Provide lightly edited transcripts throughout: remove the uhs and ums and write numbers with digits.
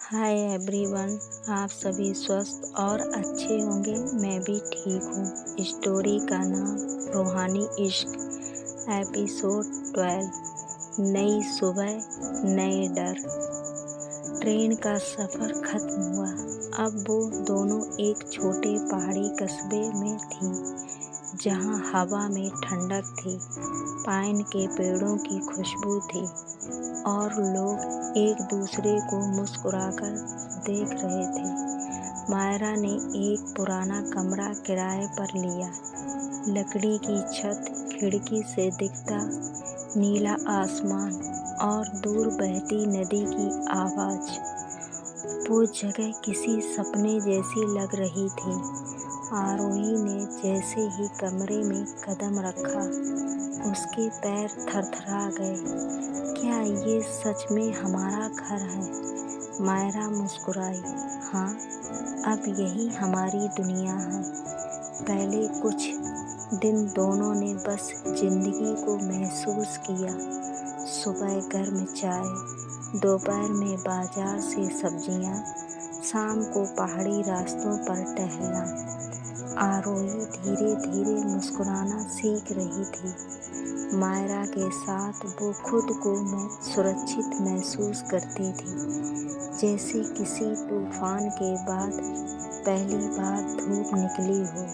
Hi everyone. आप सभी स्वस्थ और अच्छे होंगे। मैं भी ठीक हूँ। स्टोरी का नाम रूहानी इश्क। एपिसोड 12। नई सुबह नए डर। ट्रेन का सफ़र खत्म हुआ। अब वो दोनों एक छोटे पहाड़ी कस्बे में थीं, जहाँ हवा में ठंडक थी, पाइन के पेड़ों की खुशबू थी और लोग एक दूसरे को मुस्कुराकर देख रहे थे। मायरा ने एक पुराना कमरा किराए पर लिया। लकड़ी की छत, खिड़की से दिखता नीला आसमान और दूर बहती नदी की आवाज़। वो जगह किसी सपने जैसी लग रही थी। आरोही ने जैसे ही कमरे में कदम रखा, उसके पैर थरथरा गए। क्या ये सच में हमारा घर है? मायरा मुस्कुराई। हाँ, अब यही हमारी दुनिया है। पहले कुछ दिन दोनों ने बस जिंदगी को महसूस किया। सुबह गर्म चाय, दोपहर में बाजार से सब्जियाँ, शाम को पहाड़ी रास्तों पर टहलना। आरोही धीरे धीरे मुस्कुराना सीख रही थी। मायरा के साथ वो खुद को सुरक्षित महसूस करती थी, जैसे किसी तूफान के बाद पहली बार धूप निकली हो।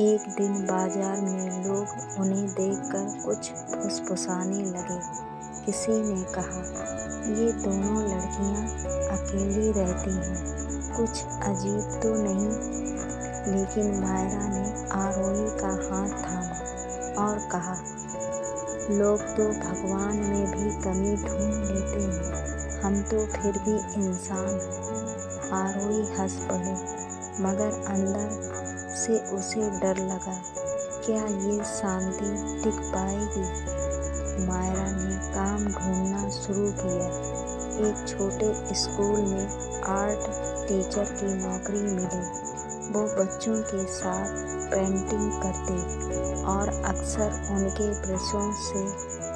एक दिन बाजार में लोग उन्हें देखकर कुछ फुसफुसाने लगे। किसी ने कहा, ये दोनों लड़कियां अकेली रहती हैं, कुछ अजीब तो नहीं? लेकिन मायरा ने आरोही का हाथ थामा और कहा, लोग तो भगवान में भी कमी ढूंढ लेते हैं, हम तो फिर भी इंसान हैं। आरोही हंस पड़ी, मगर अंदर से उसे डर लगा। क्या ये शांति टिक पाएगी? मायरा ने काम ढूंढना शुरू किया। एक छोटे स्कूल में आर्ट टीचर की नौकरी मिली। वो बच्चों के साथ पेंटिंग करते और अक्सर उनके ब्रशों से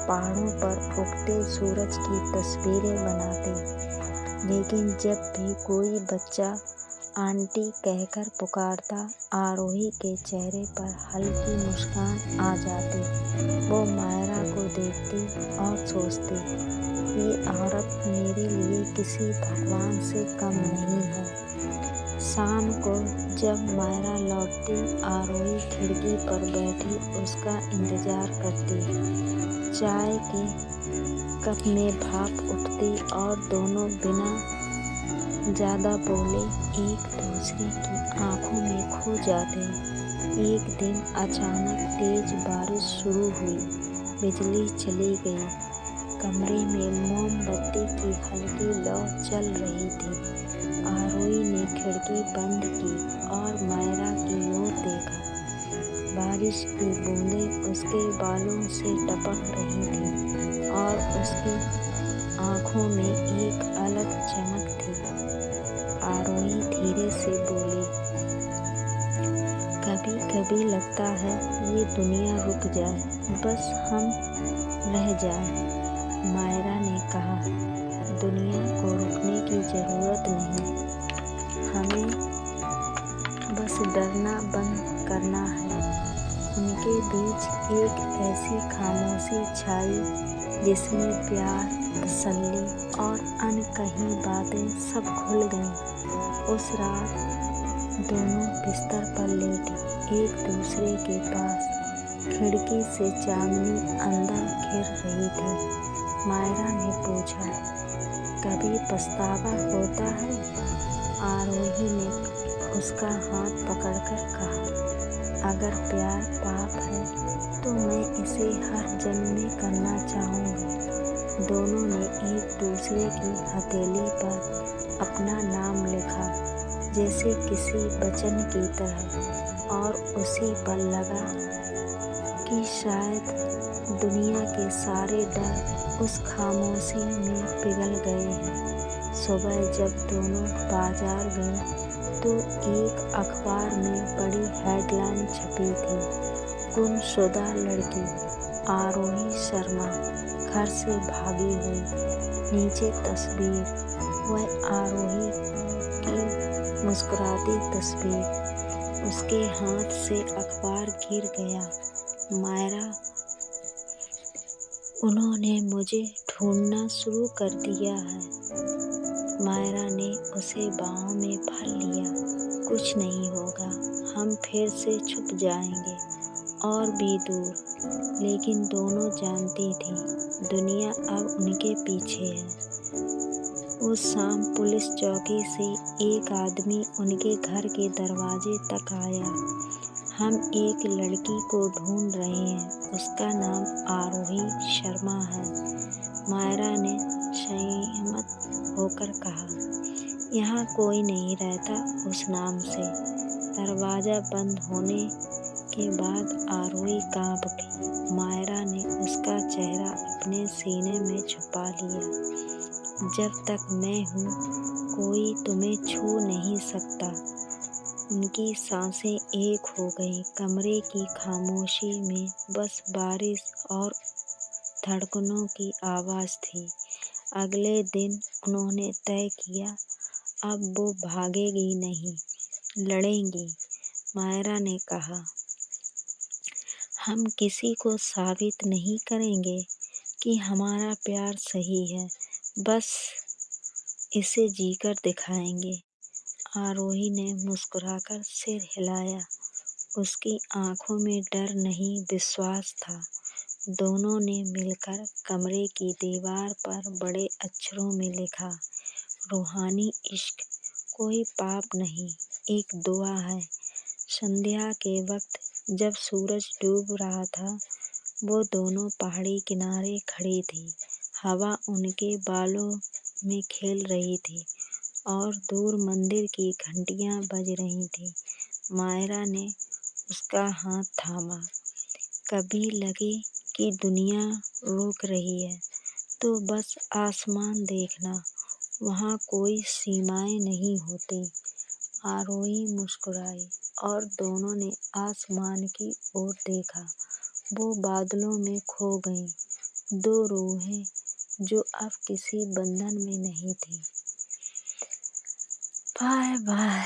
पहाड़ों पर उगते सूरज की तस्वीरें बनाते। लेकिन जब भी कोई बच्चा आंटी कहकर पुकारता, आरोही के चेहरे पर हल्की मुस्कान आ जाती। वो मायरा को देखती और सोचती, ये औरत मेरे लिए किसी भगवान से कम नहीं है। शाम को जब मायरा लौटती, आरोही खिड़की पर बैठी उसका इंतजार करती। चाय के कप में भाप उठती और दोनों बिना ज़्यादा बोले एक दूसरे की आंखों में खो जाते। एक दिन अचानक तेज बारिश शुरू हुई। बिजली चली गई। कमरे में मोमबत्ती की हल्की लौ जल रही थी। आरोही ने खिड़की बंद की और मायरा की ओर देखा। बारिश की बूंदें उसके बालों से टपक रही थीं और उसकी आँखों में एक अलग चमक थी। आरोही धीरे से बोली, कभी कभी लगता है ये दुनिया रुक जाए, बस हम रह जाएं। मायरा ने कहा, दुनिया को रुकने की ज़रूरत नहीं, हमें बस डरना बंद करना है। उनके बीच एक ऐसी खामोशी छाई जिसमें प्यार, तसल्ली और अनकही बातें सब घुल गईं। उस रात दोनों बिस्तर पर लेटी, एक दूसरे के पास। खिड़की से चांदनी अंदर घिर रही थी। मायरा ने पूछा, कभी पछतावा होता है? आरोही ने उसका हाथ पकड़कर कहा, अगर प्यार पाप है तो मैं इसे हर जन्म में करना चाहूँगी। दोनों ने एक दूसरे की हथेली पर अपना नाम लिखा, जैसे किसी वचन की तरह, और उसी पर लगा कि शायद दुनिया के सारे डर उस खामोशी में पिघल गए हैं। सुबह जब दोनों बाजार गए तो एक अखबार में बड़ी हेडलाइन छपी थी, गुमशुदा लड़की आरोही शर्मा घर से भागी हुई। नीचे तस्वीर, वह आरोही की मुस्कुराती तस्वीर। उसके हाथ से अखबार गिर गया। मायरा, उन्होंने मुझे ढूंढना शुरू कर दिया है। मायरा ने उसे बाहों में भर लिया। कुछ नहीं होगा, हम फिर से छुप जाएंगे और भी दूर। लेकिन दोनों जानती थी दुनिया अब उनके पीछे है। उस शाम पुलिस चौकी से एक आदमी उनके घर के दरवाजे तक आया। हम एक लड़की को ढूंढ रहे हैं, उसका नाम आरोही शर्मा है। मायरा ने सहमत होकर कहा। यहाँ कोई नहीं रहता उस नाम से। दरवाज़ा बंद होने के बाद आरोही कांप उठी। मायरा ने उसका चेहरा अपने सीने में छुपा लिया। जब तक मैं हूँ कोई तुम्हें छू नहीं सकता। उनकी सांसें एक हो गईं। कमरे की खामोशी में बस बारिश और धड़कनों की आवाज़ थी। अगले दिन उन्होंने तय किया, अब वो भागेगी नहीं, लड़ेंगी। मायरा ने कहा, हम किसी को साबित नहीं करेंगे कि हमारा प्यार सही है, बस इसे जीकर दिखाएंगे। आरोही ने मुस्कुराकर सिर हिलाया। उसकी आंखों में डर नहीं, विश्वास था। दोनों ने मिलकर कमरे की दीवार पर बड़े अक्षरों में लिखा, रूहानी इश्क कोई पाप नहीं, एक दुआ है। संध्या के वक्त जब सूरज डूब रहा था, वो दोनों पहाड़ी किनारे खड़ी थी। हवा उनके बालों में खेल रही थी और दूर मंदिर की घंटियां बज रही थीं। मायरा ने उसका हाथ थामा। कभी लगे कि दुनिया रुक रही है तो बस आसमान देखना, वहाँ कोई सीमाएं नहीं होती। आरोही मुस्कुराई और दोनों ने आसमान की ओर देखा। वो बादलों में खो गईं, दो रूहें जो अब किसी बंधन में नहीं थीं। Bye bye.